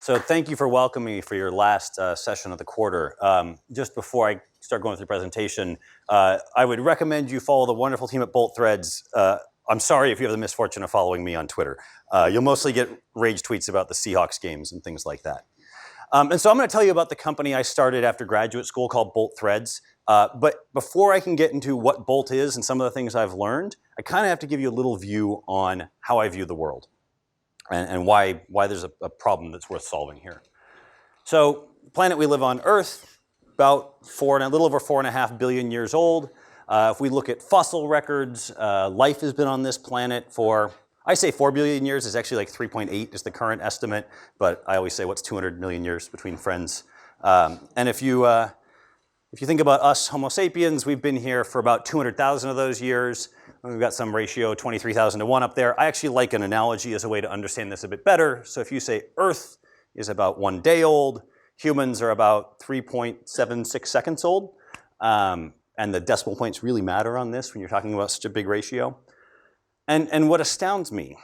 So thank you for welcoming me for your last session of the quarter. Just before I start going through the presentation, I would recommend you follow the wonderful team at Bolt Threads. I'm sorry if you have the misfortune of following me on Twitter. You'll mostly get rage tweets about the Seahawks games and things like that. And so I'm going to tell you about the company I started after graduate school called Bolt Threads. But before I can get into what Bolt is and some of the things I've learned, I kind of have to give you a little view on how I view the world and why there's a problem that's worth solving here. So the planet we live on, Earth, about a little over 4.5 billion years old. If we look at fossil records, life has been on this planet for, I say 4 billion years. It's actually like 3.8 is the current estimate, but I always say what's 200 million years between friends. And if you think about us Homo sapiens, we've been here for about 200,000 of those years. We've got some ratio, 23,000 to 1 up there. I actually like an analogy as a way to understand this a bit better. So if you say Earth is about 1 day old, humans are about 3.76 seconds old. And the decimal points really matter on this when you're talking about such a big ratio. And what astounds me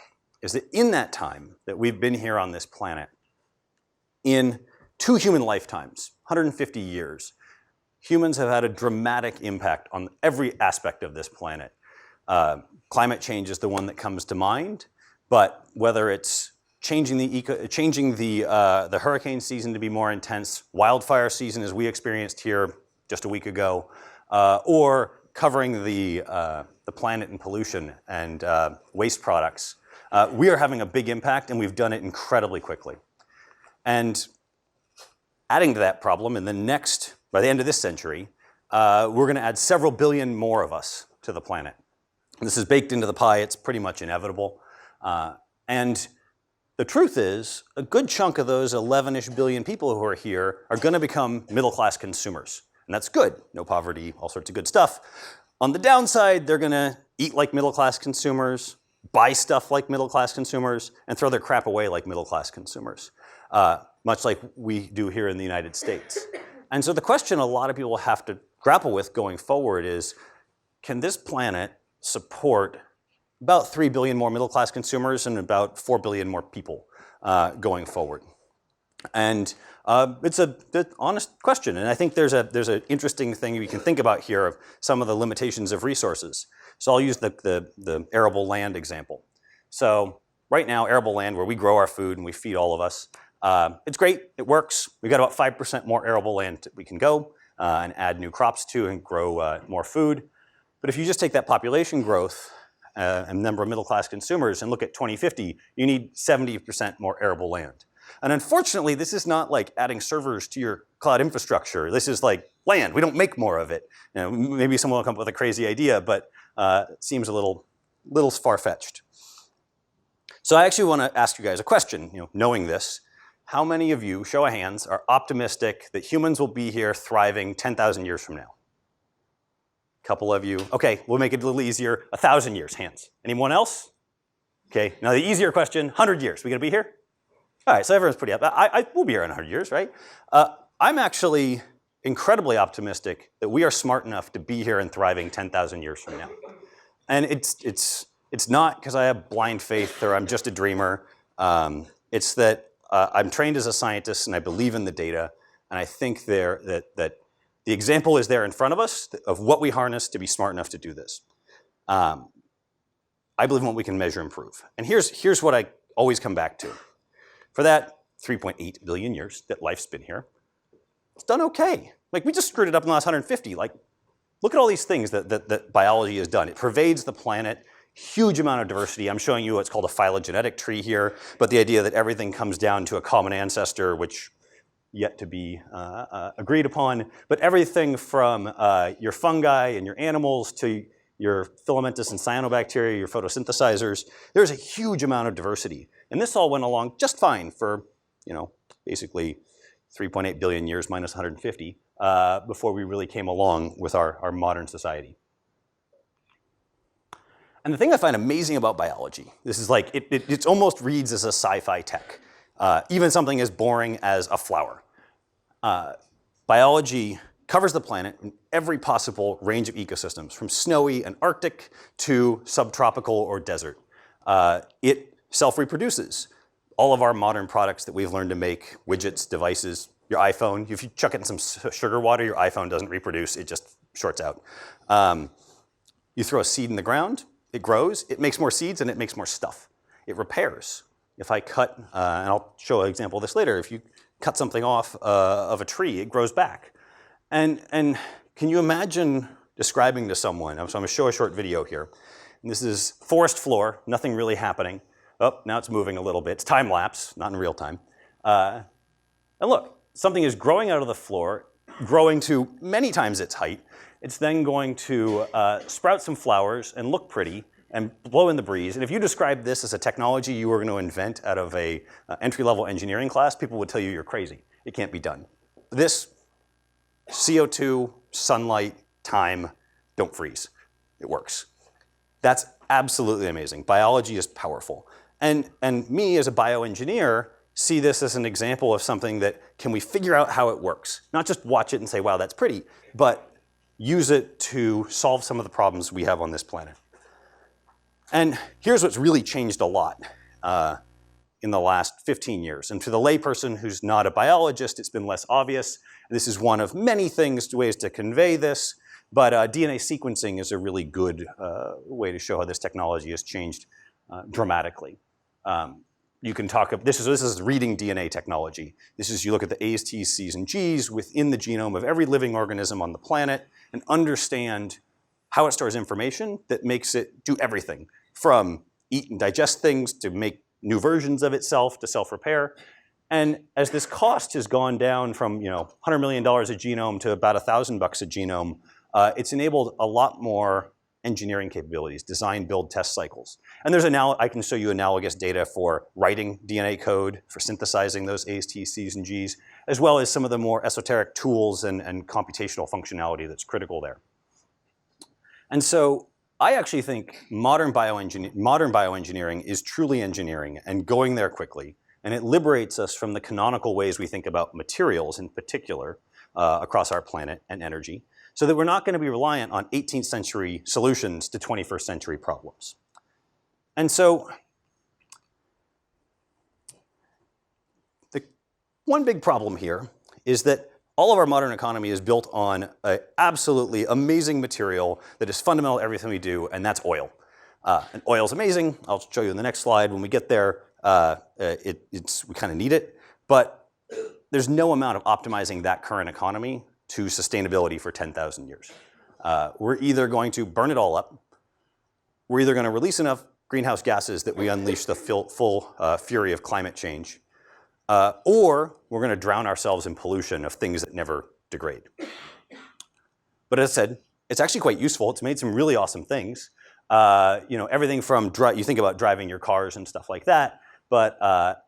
is that in that time that we've been here on this planet, in 2 human lifetimes, 150 years, humans have had a dramatic impact on every aspect of this planet. Climate change is the one that comes to mind, but whether it's changing the hurricane season to be more intense, wildfire season as we experienced here just a week ago, or covering the planet in pollution and waste products, we are having a big impact, and we've done it incredibly quickly. And adding to that problem, by the end of this century, we're going to add several billion more of us to the planet. This is baked into the pie. It's pretty much inevitable. And the truth is, a good chunk of those 11-ish billion people who are here are going to become middle-class consumers. And that's good. No poverty, all sorts of good stuff. On the downside, they're going to eat like middle-class consumers, buy stuff like middle-class consumers, and throw their crap away like middle-class consumers, much like we do here in the United States. And so the question a lot of people have to grapple with going forward is, can this planet support about 3 billion more middle-class consumers and about 4 billion more people going forward? And it's an honest question, and I think there's an interesting thing we can think about here of some of the limitations of resources. So I'll use the arable land example. So right now, arable land, where we grow our food and we feed all of us, it's great, it works. We've got about 5% more arable land that we can go and add new crops to and grow more food. But if you just take that population growth and number of middle-class consumers and look at 2050, you need 70% more arable land. And unfortunately, this is not like adding servers to your cloud infrastructure. This is like land. We don't make more of it. You know, maybe someone will come up with a crazy idea, but it seems a little far-fetched. So I actually want to ask you guys a question, knowing this. How many of you, show of hands, are optimistic that humans will be here thriving 10,000 years from now? A couple of you. Okay, we'll make it a little easier. 1,000 years, hands. Anyone else? Okay, now the easier question, 100 years. We gonna be here? All right, so everyone's pretty up. We'll be here in 100 years, right? I'm actually incredibly optimistic that we are smart enough to be here and thriving 10,000 years from now. And it's not because I have blind faith or I'm just a dreamer. It's that I'm trained as a scientist and I believe in the data, and I think that the example is there in front of us of what we harness to be smart enough to do this. I believe in what we can measure and prove. And here's what I always come back to. For that 3.8 billion years that life's been here, it's done okay. Like, we just screwed it up in the last 150. Like, look at all these things that biology has done. It pervades the planet, huge amount of diversity. I'm showing you what's called a phylogenetic tree here, but the idea that everything comes down to a common ancestor, which yet to be agreed upon. But everything from your fungi and your animals to your filamentous and cyanobacteria, your photosynthesizers, there's a huge amount of diversity. And this all went along just fine for, basically 3.8 billion years minus 150 before we really came along with our modern society. And the thing I find amazing about biology, this is like, it almost reads as a sci-fi tech, even something as boring as a flower. Biology covers the planet in every possible range of ecosystems, from snowy and Arctic to subtropical or desert. It self-reproduces. all of our modern products that we've learned to make, widgets, devices, your iPhone, if you chuck it in some sugar water, your iPhone doesn't reproduce, it just shorts out. You throw a seed in the ground, it grows, it makes more seeds, and it makes more stuff. It repairs. If I cut, and I'll show an example of this later, if you cut something off of a tree, it grows back. And can you imagine describing to someone, so I'm gonna show a short video here. And this is forest floor, nothing really happening. Oh, now it's moving a little bit. It's time lapse, not in real time. And look, something is growing out of the floor, growing to many times its height. It's then going to sprout some flowers and look pretty and blow in the breeze. And if you describe this as a technology you were going to invent out of a entry-level engineering class, people would tell you you're crazy. It can't be done. This, CO2, sunlight, time, don't freeze. It works. That's absolutely amazing. Biology is powerful. And me as a bioengineer see this as an example of something that can we figure out how it works? Not just watch it and say, wow, that's pretty, but use it to solve some of the problems we have on this planet. And here's what's really changed a lot in the last 15 years. And to the layperson who's not a biologist, it's been less obvious. This is one of many ways to convey this, but DNA sequencing is a really good way to show how this technology has changed dramatically. You can talk, this is reading DNA technology. This is, you look at the A's, T's, C's, and G's within the genome of every living organism on the planet and understand how it stores information that makes it do everything from eat and digest things to make new versions of itself to self-repair. And as this cost has gone down from $100 million a genome to about $1,000 a genome, it's enabled a lot more engineering capabilities, design, build, test cycles. And there's I can show you analogous data for writing DNA code, for synthesizing those A's, T's, C's, and G's, as well as some of the more esoteric tools and computational functionality that's critical there. And so I actually think modern bioengineering is truly engineering and going there quickly. And it liberates us from the canonical ways we think about materials in particular across our planet and energy, so that we're not going to be reliant on 18th century solutions to 21st century problems. And so the one big problem here is that all of our modern economy is built on an absolutely amazing material that is fundamental to everything we do, and that's oil. And oil's amazing. I'll show you in the next slide. When we get there, we kind of need it. But there's no amount of optimizing that current economy to sustainability for 10,000 years. We're either going to burn it all up, we're either going to release enough greenhouse gases that we unleash the full fury of climate change, or we're going to drown ourselves in pollution of things that never degrade. But as I said, it's actually quite useful. It's made some really awesome things. Everything from, you think about driving your cars and stuff like that, but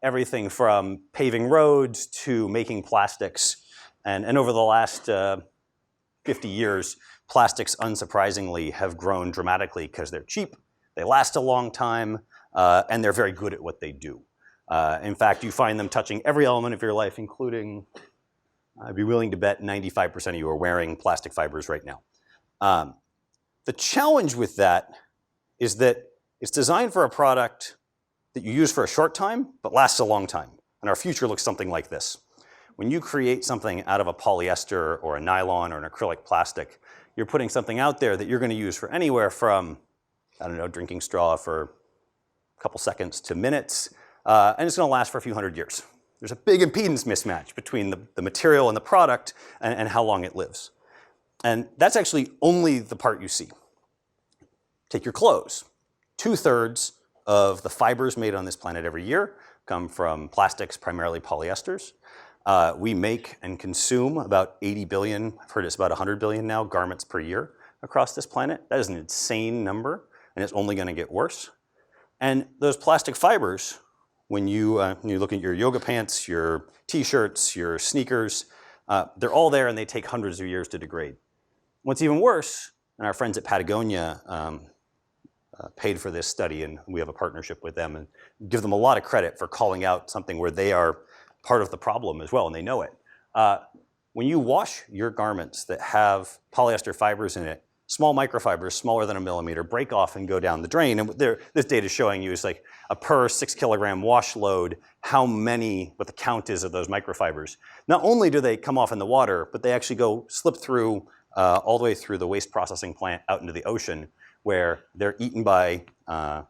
everything from paving roads to making plastics. And over the last 50 years, plastics, unsurprisingly, have grown dramatically because they're cheap, they last a long time, and they're very good at what they do. In fact, you find them touching every element of your life, including, I'd be willing to bet 95% of you are wearing plastic fibers right now. The challenge with that is that it's designed for a product that you use for a short time, but lasts a long time. And our future looks something like this. When you create something out of a polyester or a nylon or an acrylic plastic, you're putting something out there that you're going to use for anywhere from, I don't know, drinking straw for a couple seconds to minutes, and it's going to last for a few hundred years. There's a big impedance mismatch between the material and the product and how long it lives. And that's actually only the part you see. Take your clothes. 2/3 of the fibers made on this planet every year come from plastics, primarily polyesters. We make and consume about 80 billion, I've heard it's about 100 billion now, garments per year across this planet. That is an insane number, and it's only going to get worse. And those plastic fibers, when you look at your yoga pants, your t-shirts, your sneakers, they're all there and they take hundreds of years to degrade. What's even worse, and our friends at Patagonia paid for this study, and we have a partnership with them, and give them a lot of credit for calling out something where they are part of the problem as well, and they know it. When you wash your garments that have polyester fibers in it, small microfibers, smaller than a millimeter, break off and go down the drain. And this data is showing you is like a per 6 kilogram wash load, what the count is of those microfibers. Not only do they come off in the water, but they actually slip through all the way through the waste processing plant out into the ocean, where they're eaten by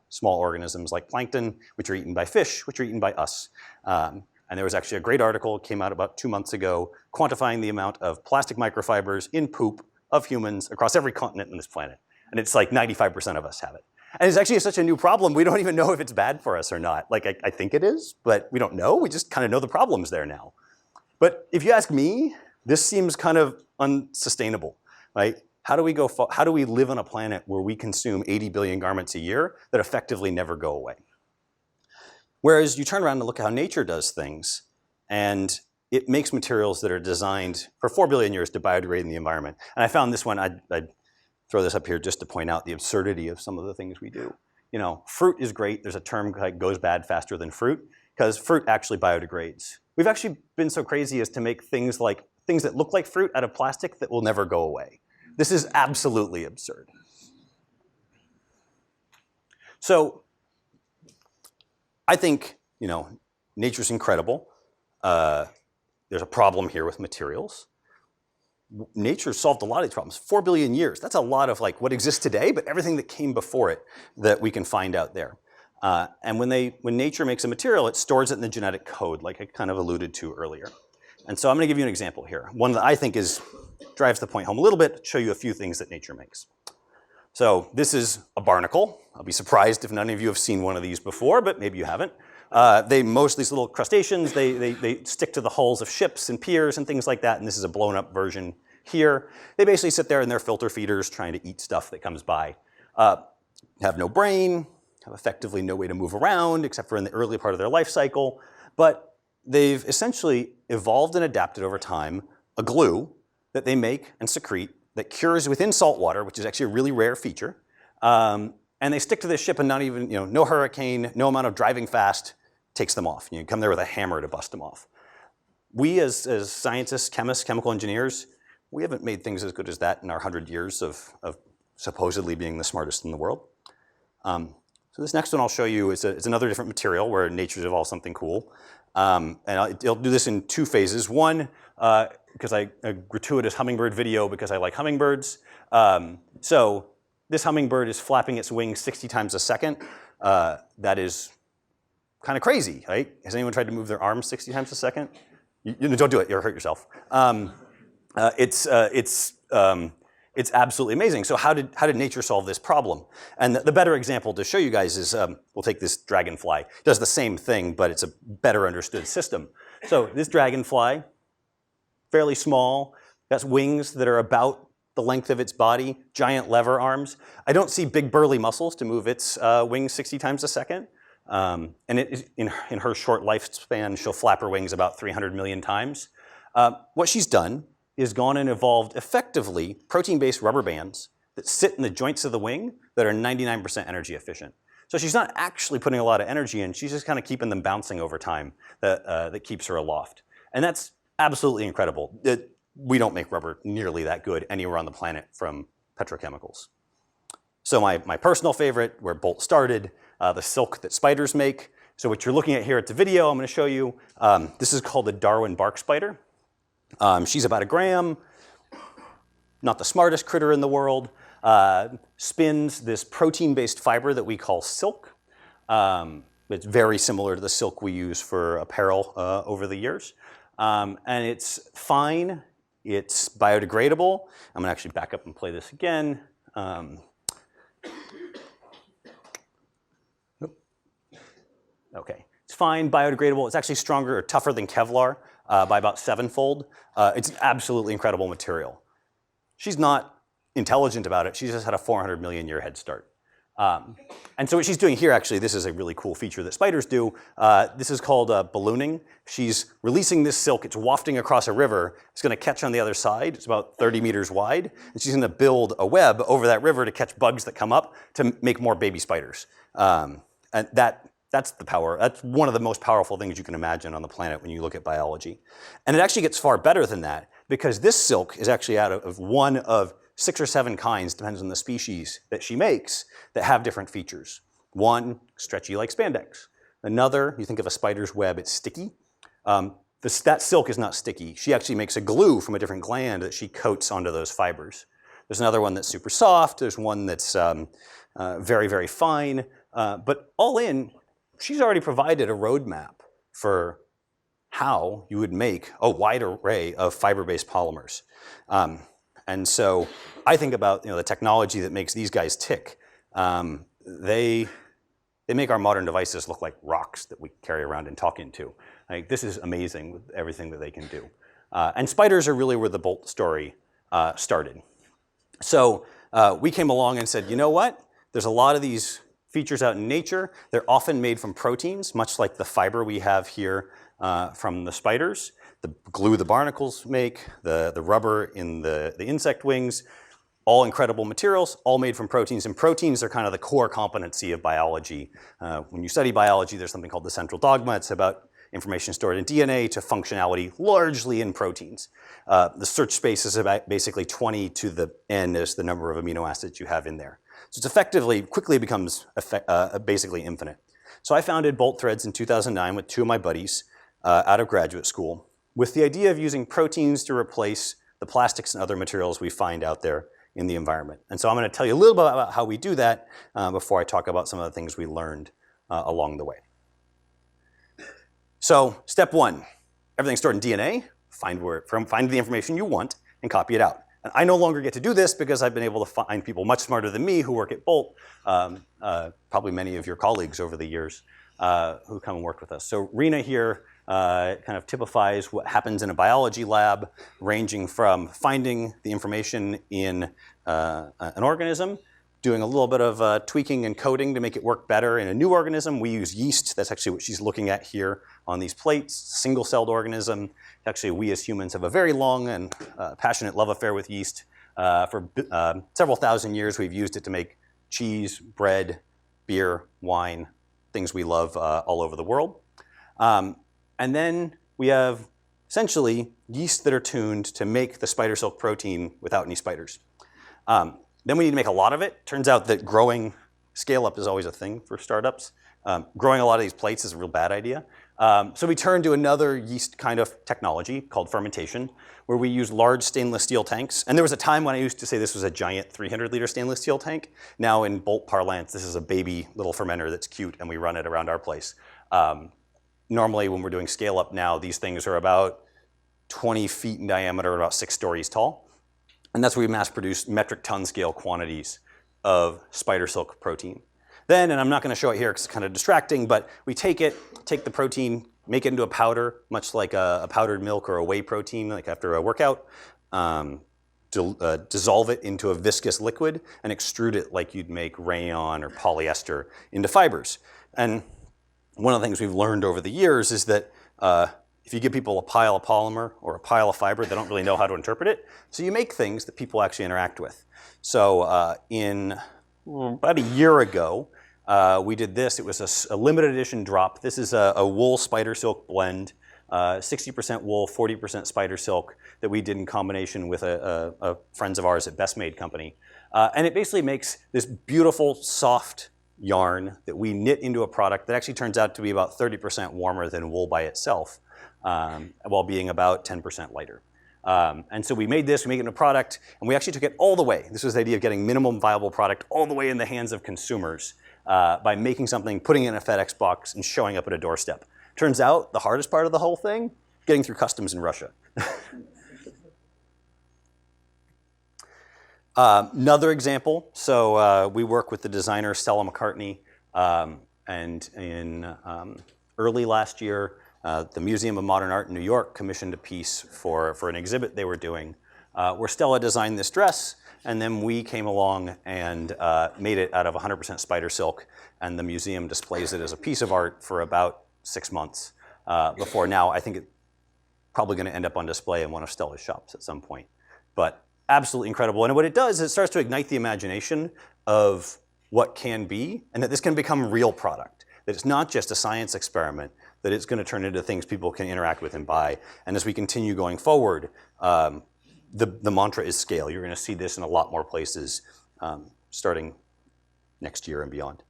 small organisms like plankton, which are eaten by fish, which are eaten by us. And there was actually a great article, came out about 2 months ago, quantifying the amount of plastic microfibers in poop of humans across every continent on this planet. And it's like 95% of us have it. And it's actually such a new problem, we don't even know if it's bad for us or not. Like, I think it is, but we don't know. We just kind of know the problem's there now. But if you ask me, this seems kind of unsustainable, right? How do we live on a planet where we consume 80 billion garments a year that effectively never go away? Whereas you turn around and look at how nature does things, and it makes materials that are designed for 4 billion years to biodegrade in the environment. And I found this one, I'd throw this up here just to point out the absurdity of some of the things we do. You know, fruit is great. There's a term like goes bad faster than fruit, because fruit actually biodegrades. We've actually been so crazy as to make things that look like fruit out of plastic that will never go away. This is absolutely absurd. So I think, you know, nature's incredible. There's a problem here with materials. Nature solved a lot of these problems. 4 billion years, that's a lot of like what exists today, but everything that came before it that we can find out there. And when nature makes a material, it stores it in the genetic code, like I kind of alluded to earlier. And so I'm gonna give you an example here. One that I think drives the point home a little bit, show you a few things that nature makes. So this is a barnacle. I'll be surprised if none of you have seen one of these before, but maybe you haven't. These little crustaceans, they stick to the hulls of ships and piers and things like that, and this is a blown up version here. They basically sit there in their filter feeders trying to eat stuff that comes by. Have no brain, have effectively no way to move around except for in the early part of their life cycle, but they've essentially evolved and adapted over time a glue that they make and secrete that cures within salt water, which is actually a really rare feature. And they stick to this ship and not even, no hurricane, no amount of driving fast takes them off. You come there with a hammer to bust them off. We as scientists, chemists, chemical engineers, we haven't made things as good as that in our 100 years of supposedly being the smartest in the world. So this next one I'll show you is another different material where nature's evolved something cool. And I'll do this in 2 phases. One, because a gratuitous hummingbird video because I like hummingbirds. So this hummingbird is flapping its wings 60 times a second. That is kind of crazy, right? Has anyone tried to move their arms 60 times a second? Don't do it, you'll hurt yourself. It's absolutely amazing. So how did nature solve this problem? And the better example to show you guys is, we'll take this dragonfly. It does the same thing, but it's a better understood system. So this dragonfly, fairly small, has wings that are about the length of its body, giant lever arms. I don't see big burly muscles to move its wings 60 times a second. And in her short lifespan, she'll flap her wings about 300 million times. What she's done is gone and evolved effectively protein-based rubber bands that sit in the joints of the wing that are 99% energy efficient. So she's not actually putting a lot of energy in, she's just kind of keeping them bouncing over time that keeps her aloft. And that's absolutely incredible. We don't make rubber nearly that good anywhere on the planet from petrochemicals. So my personal favorite, where Bolt started, the silk that spiders make. So what you're looking at here at the video, I'm gonna show you, this is called the Darwin bark spider. She's about 1 gram, not the smartest critter in the world, spins this protein-based fiber that we call silk. It's very similar to the silk we use for apparel over the years. And it's fine, it's biodegradable. I'm gonna actually back up and play this again. Okay, it's fine, biodegradable. It's actually stronger or tougher than Kevlar by about 7-fold. It's an absolutely incredible material. She's not intelligent about it. She's just had a 400 million year head start. And so what she's doing here, actually, this is a really cool feature that spiders do. This is called ballooning. She's releasing this silk. It's wafting across a river. It's going to catch on the other side. It's about 30 meters wide. And she's going to build a web over that river to catch bugs that come up to make more baby spiders. And that's the power. That's one of the most powerful things you can imagine on the planet when you look at biology. And it actually gets far better than that, because this silk is actually out of one of 6 or 7 kinds, depends on the species, that she makes that have different features. One, stretchy like spandex. Another, you think of a spider's web, it's sticky. That silk is not sticky. She actually makes a glue from a different gland that she coats onto those fibers. There's another one that's super soft. There's one that's very, very fine. But all in, she's already provided a roadmap for how you would make a wide array of fiber-based polymers. And so I think about the technology that makes these guys tick. They make our modern devices look like rocks that we carry around and talk into. Like, this is amazing with everything that they can do. And spiders are really where the Bolt story started. So we came along and said, you know what? There's a lot of these features out in nature. They're often made from proteins, much like the fiber we have here from the spiders, the glue the barnacles make, the rubber in the insect wings, all incredible materials, all made from proteins. And proteins are kind of the core competency of biology. When you study biology, there's something called the central dogma. It's about information stored in DNA to functionality largely in proteins. The search space is about basically 20 to the n is the number of amino acids you have in there. So it's effectively, quickly becomes basically infinite. So I founded Bolt Threads in 2009 with 2 of my buddies out of graduate school with the idea of using proteins to replace the plastics and other materials we find out there in the environment. And so I'm going to tell you a little bit about how we do that before I talk about some of the things we learned along the way. So step 1, everything's stored in DNA. Find the information you want and copy it out. And I no longer get to do this because I've been able to find people much smarter than me who work at Bolt, probably many of your colleagues over the years who come and work with us. So Rena here kind of typifies what happens in a biology lab, ranging from finding the information in an organism, doing a little bit of tweaking and coding to make it work better in a new organism. We use yeast. That's actually what she's looking at here on these plates, single-celled organism. Actually, we as humans have a very long and passionate love affair with yeast. For several thousand years, we've used it to make cheese, bread, beer, wine, things we love all over the world. And then we have essentially yeast that are tuned to make the spider silk protein without any spiders. Then we need to make a lot of it. Turns out that growing scale-up is always a thing for startups. Growing a lot of these plates is a real bad idea. So we turn to another yeast kind of technology called fermentation, where we use large stainless steel tanks. And there was a time when I used to say this was a giant 300-liter stainless steel tank. Now in Bolt parlance, this is a baby little fermenter that's cute, and we run it around our place. Normally, when we're doing scale-up now, these things are about 20 feet in diameter, about 6 stories tall. And that's where we mass produce metric ton scale quantities of spider silk protein. Then, and I'm not going to show it here because it's kind of distracting, but we take the protein, make it into a powder, much like a powdered milk or a whey protein, like after a workout, dissolve it into a viscous liquid, and extrude it like you'd make rayon or polyester into fibers. And one of the things we've learned over the years is that if you give people a pile of polymer or a pile of fiber, they don't really know how to interpret it. So you make things that people actually interact with. So in about a year ago, we did this. It was a limited edition drop. This is a wool spider silk blend, 60% wool, 40% spider silk that we did in combination with friends of ours at Best Made Company. And it basically makes this beautiful, soft yarn that we knit into a product that actually turns out to be about 30% warmer than wool by itself, while being about 10% lighter. And so we made this, we make it into a product, and we actually took it all the way. This was the idea of getting minimum viable product all the way in the hands of consumers by making something, putting it in a FedEx box, and showing up at a doorstep. Turns out the hardest part of the whole thing, getting through customs in Russia. Another example, so we work with the designer Stella McCartney, and in early last year, the Museum of Modern Art in New York commissioned a piece for an exhibit they were doing, where Stella designed this dress, and then we came along and made it out of 100% spider silk, and the museum displays it as a piece of art for about 6 months before now. I think it's probably going to end up on display in one of Stella's shops at some point. But absolutely incredible. And what it does is it starts to ignite the imagination of what can be, and that this can become real product. That it's not just a science experiment, that it's going to turn into things people can interact with and buy. And as we continue going forward, the mantra is scale. You're going to see this in a lot more places starting next year and beyond.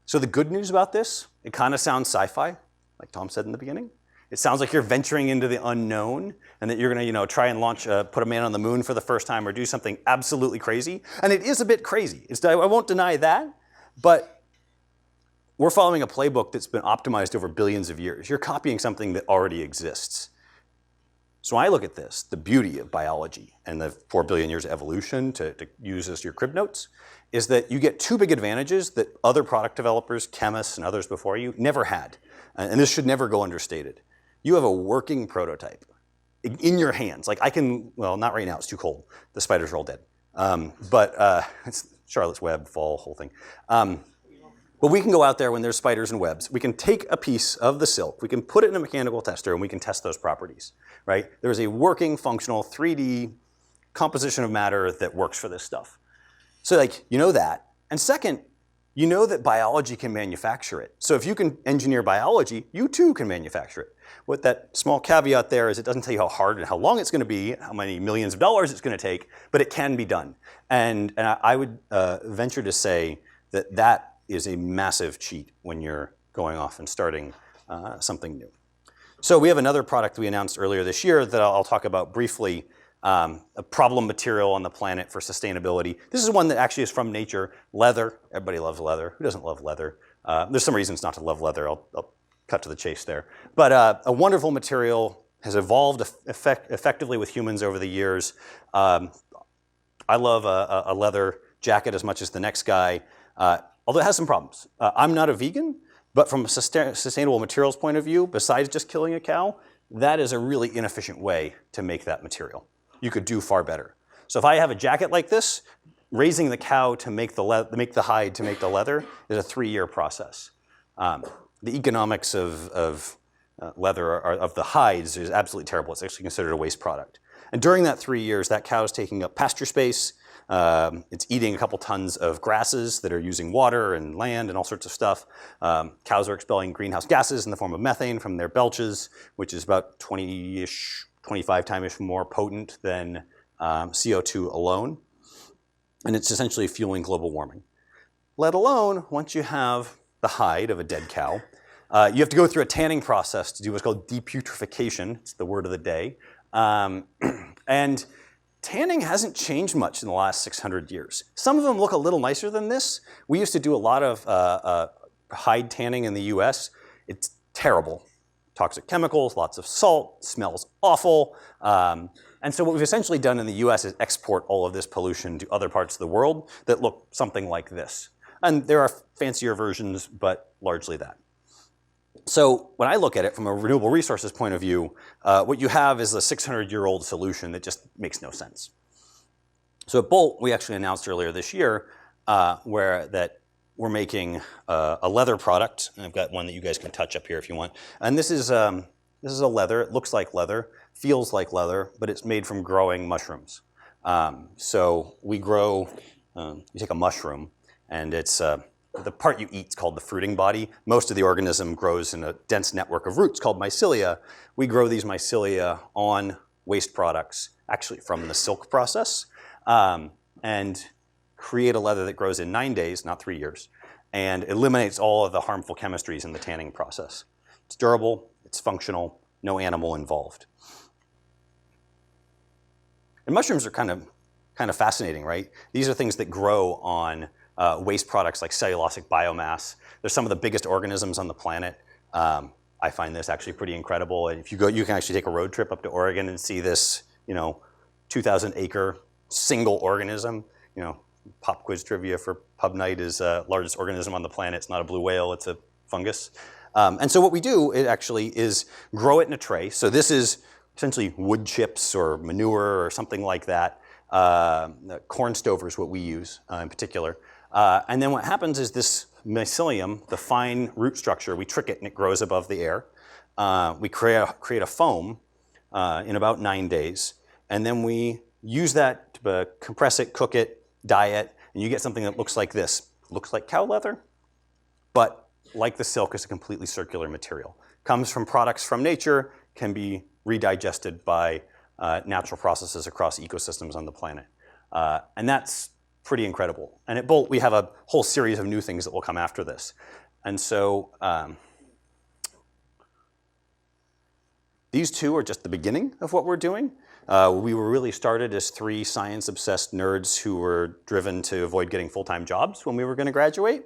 So the good news about this, it kind of sounds sci-fi, like Tom said in the beginning. It sounds like you're venturing into the unknown and that you're going to try and launch, put a man on the moon for the first time or do something absolutely crazy. And it is a bit crazy. I won't deny that, but we're following a playbook that's been optimized over billions of years. You're copying something that already exists. So when I look at this, the beauty of biology and the 4 billion years of evolution, to use as your crib notes, is that you get two big advantages that other product developers, chemists, and others before you never had. And this should never go understated. You have a working prototype in your hands. Like well, not right now, it's too cold. The spiders are all dead. It's Charlotte's Web, fall, whole thing. But we can go out there when there's spiders and webs. We can take a piece of the silk, we can put it in a mechanical tester, and we can test those properties, right? There's a working, functional 3D composition of matter that works for this stuff. So that. And second, you know that biology can manufacture it. So if you can engineer biology, you too can manufacture it. What that small caveat there is it doesn't tell you how hard and how long it's going to be, how many millions of dollars it's going to take, but it can be done. And I would venture to say that is a massive cheat when you're going off and starting something new. So we have another product we announced earlier this year that I'll talk about briefly, a problem material on the planet for sustainability. This is one that actually is from nature, leather. Everybody loves leather. Who doesn't love leather? There's some reasons not to love leather. I'll cut to the chase there. But a wonderful material has evolved effectively with humans over the years. I love a leather jacket as much as the next guy. Although it has some problems. I'm not a vegan, but from a sustainable materials point of view, besides just killing a cow, that is a really inefficient way to make that material. You could do far better. So if I have a jacket like this, raising the cow to make the hide to make the leather is a 3-year process. The economics of leather, of the hides, is absolutely terrible. It's actually considered a waste product. And during that 3 years, that cow is taking up pasture space. It's eating a couple tons of grasses that are using water and land and all sorts of stuff. Cows are expelling greenhouse gases in the form of methane from their belches, which is about 20-ish, 25 times more potent than CO2 alone. And it's essentially fueling global warming. Let alone, once you have the hide of a dead cow, you have to go through a tanning process to do what's called deputrification. It's the word of the day. And tanning hasn't changed much in the last 600 years. Some of them look a little nicer than this. We used to do a lot of hide tanning in the US. It's terrible. Toxic chemicals, lots of salt, smells awful. And so what we've essentially done in the US is export all of this pollution to other parts of the world that look something like this. And there are fancier versions, but largely that. So when I look at it from a renewable resources point of view, what you have is a 600-year-old solution that just makes no sense. So at Bolt, we actually announced earlier this year we're making a leather product. And I've got one that you guys can touch up here if you want. And this is a leather. It looks like leather, feels like leather, but it's made from growing mushrooms. So we grow, you take a mushroom, and it's the part you eat is called the fruiting body. Most of the organism grows in a dense network of roots called mycelia. We grow these mycelia on waste products, actually from the silk process, and create a leather that grows in 9 days, not 3 years, and eliminates all of the harmful chemistries in the tanning process. It's durable, it's functional, no animal involved. And mushrooms are kind of fascinating, right? These are things that grow on waste products like cellulosic biomass. They're some of the biggest organisms on the planet. I find this actually pretty incredible. And if you go, you can actually take a road trip up to Oregon and see this, 2,000-acre single organism. Pop quiz trivia for pub night is largest organism on the planet. It's not a blue whale, it's a fungus. And so what we do is grow it in a tray. So this is essentially wood chips or manure or something like that. Corn stover is what we use in particular. And then what happens is this mycelium, the fine root structure, we trick it and it grows above the air. We create a foam in about 9 days. And then we use that to compress it, cook it, dye it, and you get something that looks like this. Looks like cow leather, but like the silk, is a completely circular material. Comes from products from nature, can be redigested by natural processes across ecosystems on the planet. And that's pretty incredible. And at Bolt, we have a whole series of new things that will come after this. And so these two are just the beginning of what we're doing. We were really started as three science-obsessed nerds who were driven to avoid getting full-time jobs when we were going to graduate.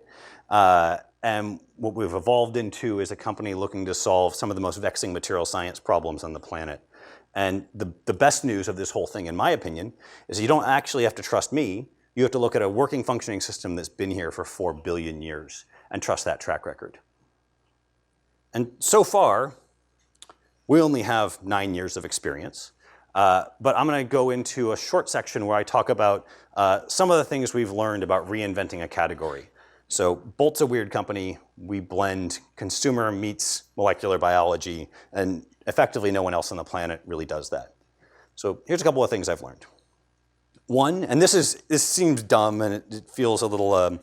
And what we've evolved into is a company looking to solve some of the most vexing material science problems on the planet. And the best news of this whole thing, in my opinion, is you don't actually have to trust me. You have to look at a working, functioning system that's been here for 4 billion years and trust that track record. And so far, we only have 9 years of experience. But I'm going to go into a short section where I talk about some of the things we've learned about reinventing a category. So Bolt's a weird company. We blend consumer meets molecular biology, and effectively no one else on the planet really does that. So here's a couple of things I've learned. One, and this seems dumb and it feels a little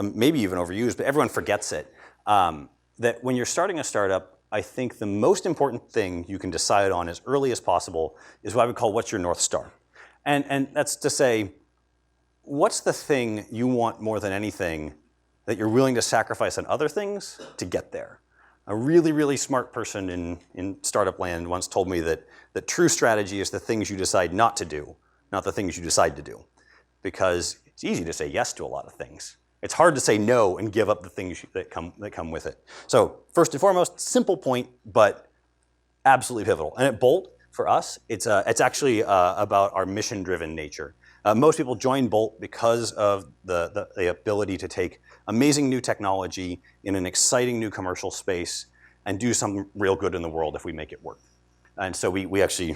maybe even overused, but everyone forgets it, that when you're starting a startup, I think the most important thing you can decide on as early as possible is what I would call what's your North Star. And that's to say, what's the thing you want more than anything that you're willing to sacrifice on other things to get there? A really, really smart person in startup land once told me that true strategy is the things you decide not to do, not the things you decide to do. Because it's easy to say yes to a lot of things. It's hard to say no and give up the things that come with it. So first and foremost, simple point, but absolutely pivotal. And at Bolt, for us, it's actually about our mission-driven nature. Most people join Bolt because of the ability to take amazing new technology in an exciting new commercial space and do some real good in the world if we make it work. And so we actually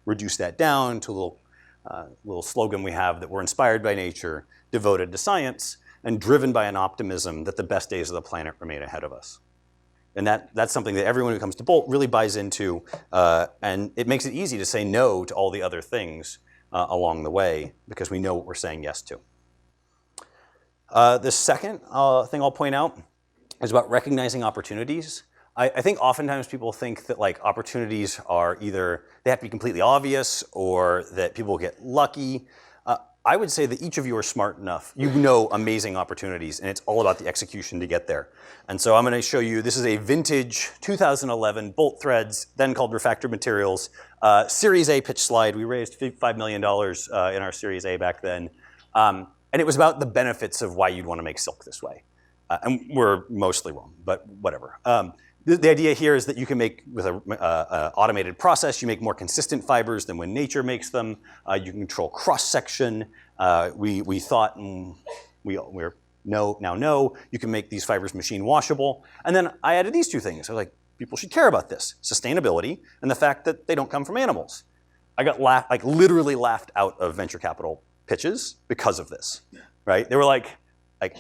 reduce that down to a little slogan we have that we're inspired by nature, devoted to science, and driven by an optimism that the best days of the planet remain ahead of us. And that's something that everyone who comes to Bolt really buys into, and it makes it easy to say no to all the other things along the way because we know what we're saying yes to. The second thing I'll point out is about recognizing opportunities. I think oftentimes people think that like opportunities are either they have to be completely obvious or that people get lucky. I would say that each of you are smart enough. You know amazing opportunities, and it's all about the execution to get there. And so I'm going to show you, this is a vintage 2011 Bolt Threads, then called Refactored Materials, Series A pitch slide. We raised $5 million in our Series A back then. And it was about the benefits of why you'd want to make silk this way. And we're mostly wrong, but whatever. The idea here is that you can make, with an automated process, you make more consistent fibers than when nature makes them. You can control cross-section. We thought, and we're now know, you can make these fibers machine washable. And then I added these two things. I was like, people should care about this. Sustainability and the fact that they don't come from animals. I got literally laughed out of venture capital pitches because of this, right? They were like,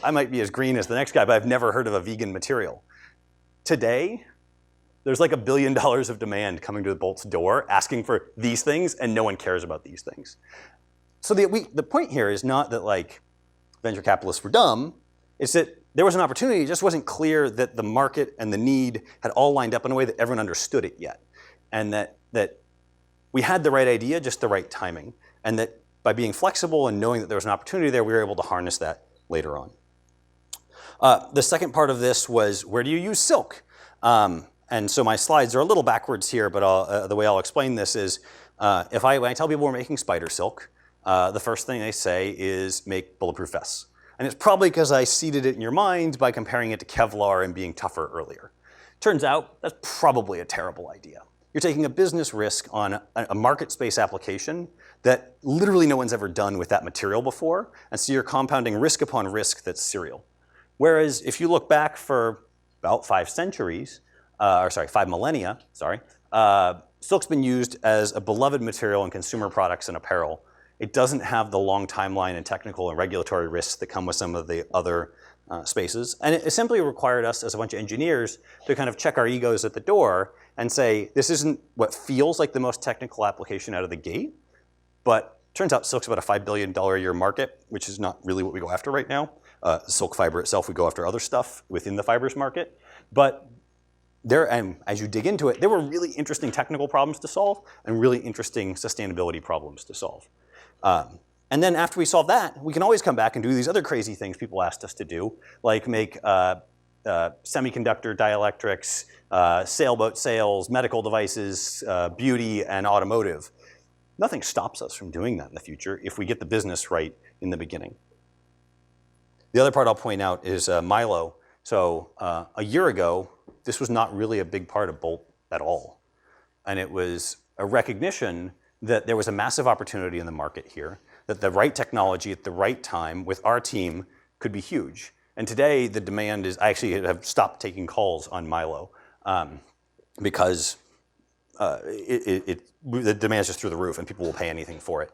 I might be as green as the next guy, but I've never heard of a vegan material. Today, there's like $1 billion of demand coming to the Bolt's door asking for these things, and no one cares about these things. So the point here is not that like venture capitalists were dumb, it's that there was an opportunity, it just wasn't clear that the market and the need had all lined up in a way that everyone understood it yet. And that we had the right idea, just the right timing. And that by being flexible and knowing that there was an opportunity there, we were able to harness that later on. The second part of this was, where do you use silk? And so my slides are a little backwards here, but the way I'll explain this is, when I tell people we're making spider silk, the first thing they say is make bulletproof vests. And it's probably because I seeded it in your mind by comparing it to Kevlar and being tougher earlier. Turns out that's probably a terrible idea. You're taking a business risk on a market space application that literally no one's ever done with that material before, and so you're compounding risk upon risk that's serial. Whereas if you look back for about 5 millennia, silk's been used as a beloved material in consumer products and apparel. It doesn't have the long timeline and technical and regulatory risks that come with some of the other spaces. And it simply required us as a bunch of engineers to kind of check our egos at the door and say, this isn't what feels like the most technical application out of the gate, but turns out silk's about a $5 billion a year market, which is not really what we go after right now. Silk fiber itself, we go after other stuff within the fibers market. But and as you dig into it, there were really interesting technical problems to solve and really interesting sustainability problems to solve. And then after we solve that, we can always come back and do these other crazy things people asked us to do, like make semiconductor dielectrics, sailboat sails, medical devices, beauty, and automotive. Nothing stops us from doing that in the future if we get the business right in the beginning. The other part I'll point out is Milo. So a year ago, this was not really a big part of Bolt at all. And it was a recognition that there was a massive opportunity in the market here, that the right technology at the right time with our team could be huge. And today the demand is, I actually have stopped taking calls on Milo because the demand is just through the roof and people will pay anything for it.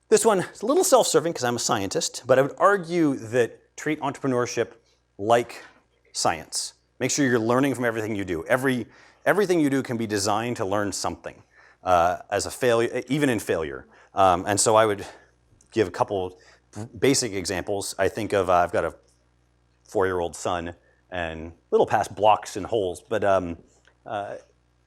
This one is a little self-serving because I'm a scientist, but I would argue that treat entrepreneurship like science. Make sure you're learning from everything you do. Everything you do can be designed to learn something as a failure, even in failure. And so I would give a couple basic examples. I think of, I've got a 4-year-old son and a little past blocks and holes, but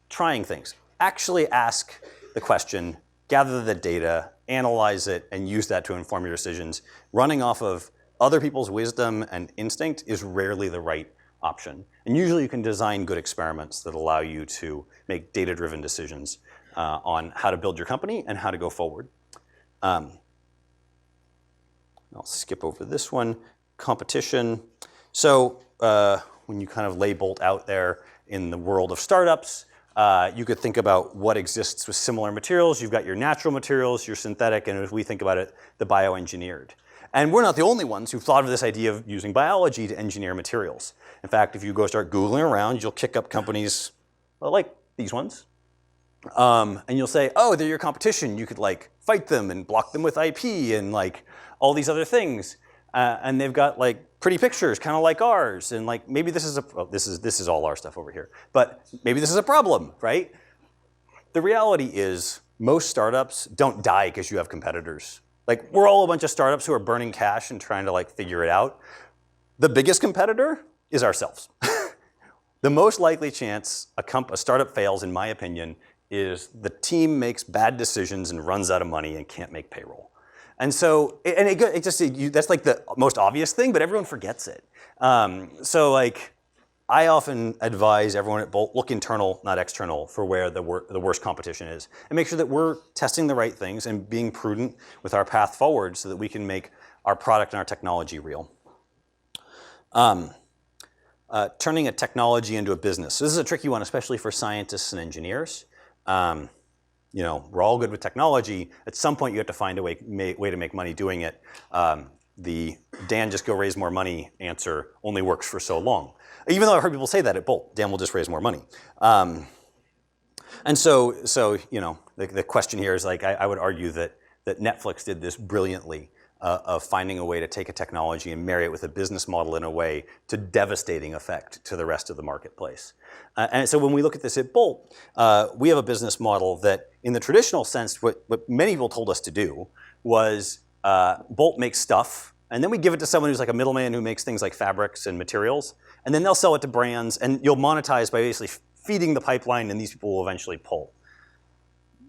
trying things. Actually ask the question, gather the data, analyze it, and use that to inform your decisions. Running off of other people's wisdom and instinct is rarely the right option. And usually you can design good experiments that allow you to make data-driven decisions on how to build your company and how to go forward. I'll skip over this one, competition. So when you kind of lay Bolt out there in the world of startups, you could think about what exists with similar materials. You've got your natural materials, your synthetic, and as we think about it, the bioengineered. And we're not the only ones who've thought of this idea of using biology to engineer materials. In fact, if you go start Googling around, you'll kick up companies like these ones. And you'll say, oh, they're your competition. You could like fight them and block them with IP and like all these other things. And they've got like pretty pictures, kind of like ours. And like maybe this is this is all our stuff over here. But maybe this is a problem, right? The reality is most startups don't die because you have competitors. Like we're all a bunch of startups who are burning cash and trying to like figure it out. The biggest competitor is ourselves. The most likely chance a startup fails, in my opinion, is the team makes bad decisions and runs out of money and can't make payroll. And so, that's like the most obvious thing, but everyone forgets it. So like, I often advise everyone at Bolt, look internal, not external, for where the worst competition is. And make sure that we're testing the right things and being prudent with our path forward so that we can make our product and our technology real. Turning a technology into a business. So this is a tricky one, especially for scientists and engineers. You know, we're all good with technology. At some point, you have to find a way to make money doing it. The Dan, just go raise more money answer only works for so long. Even though I've heard people say that at Bolt, Dan will just raise more money. And so you know, the question here is like, I would argue that Netflix did this brilliantly of finding a way to take a technology and marry it with a business model in a way to devastating effect to the rest of the marketplace. And so when we look at this at Bolt, we have a business model that in the traditional sense, what many people told us to do was Bolt makes stuff, and then we give it to someone who's like a middleman who makes things like fabrics and materials, and then they'll sell it to brands, and you'll monetize by basically feeding the pipeline, and these people will eventually pull.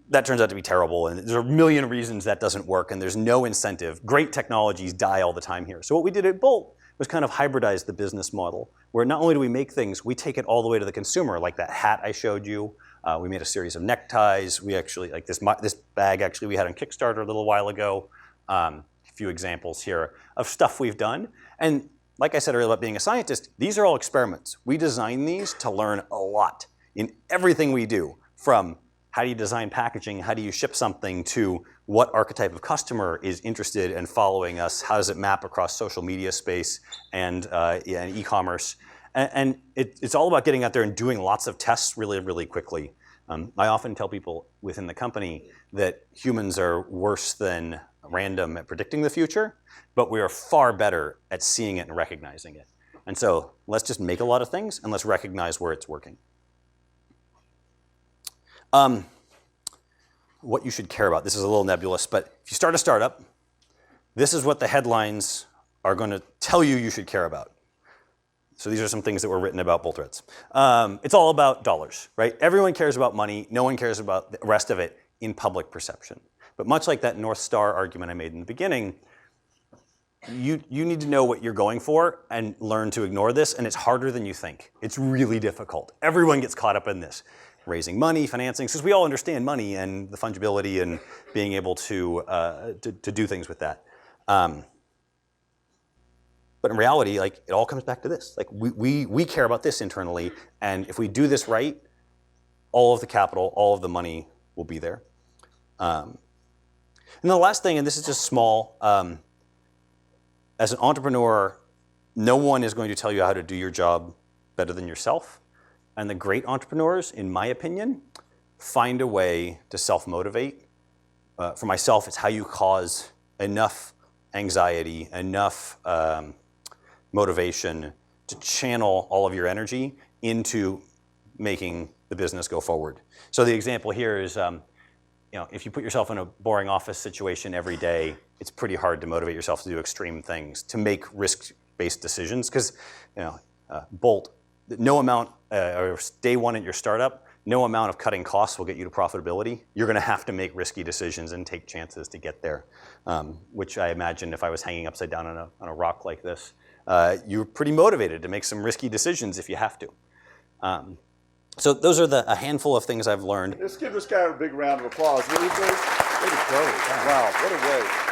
That turns out to be terrible, and there's a million reasons that doesn't work, and there's no incentive. Great technologies die all the time here. So what we did at Bolt was kind of hybridize the business model, where not only do we make things, we take it all the way to the consumer, like that hat I showed you. We made a series of neckties. We actually, like this bag actually we had on Kickstarter a little while ago. A few examples here of stuff we've done. And like I said earlier about being a scientist, these are all experiments. We design these to learn a lot in everything we do, from how do you design packaging, how do you ship something, to what archetype of customer is interested in following us, how does it map across social media space and e-commerce. And it's all about getting out there and doing lots of tests really, really quickly. I often tell people within the company that humans are worse than random at predicting the future, but we are far better at seeing it and recognizing it. And so let's just make a lot of things and let's recognize where it's working. What you should care about. This is a little nebulous, but if you start a startup, this is what the headlines are going to tell you should care about. So these are some things that were written about Bolt Threads. It's all about dollars, right? Everyone cares about money. No one cares about the rest of it in public perception. But much like that North Star argument I made in the beginning, you need to know what you're going for and learn to ignore this, and it's harder than you think. It's really difficult. Everyone gets caught up in this. Raising money, financing, because we all understand money and the fungibility and being able to do things with that. But in reality, like, it all comes back to this. Like, we care about this internally, and if we do this right, all of the capital, all of the money will be there. And the last thing, and this is just small, as an entrepreneur, no one is going to tell you how to do your job better than yourself. And the great entrepreneurs, in my opinion, find a way to self-motivate. For myself, it's how you cause enough anxiety, enough motivation to channel all of your energy into making the business go forward. So the example here is, if you put yourself in a boring office situation every day, it's pretty hard to motivate yourself to do extreme things, to make risk-based decisions. Because, Bolt, no amount, or day one at your startup, no amount of cutting costs will get you to profitability. You're going to have to make risky decisions and take chances to get there, which I imagine if I was hanging upside down on a rock like this, you're pretty motivated to make some risky decisions if you have to. So those are a handful of things I've learned. Let's give this guy a big round of applause, will you please? Way to go. Wow, what a way.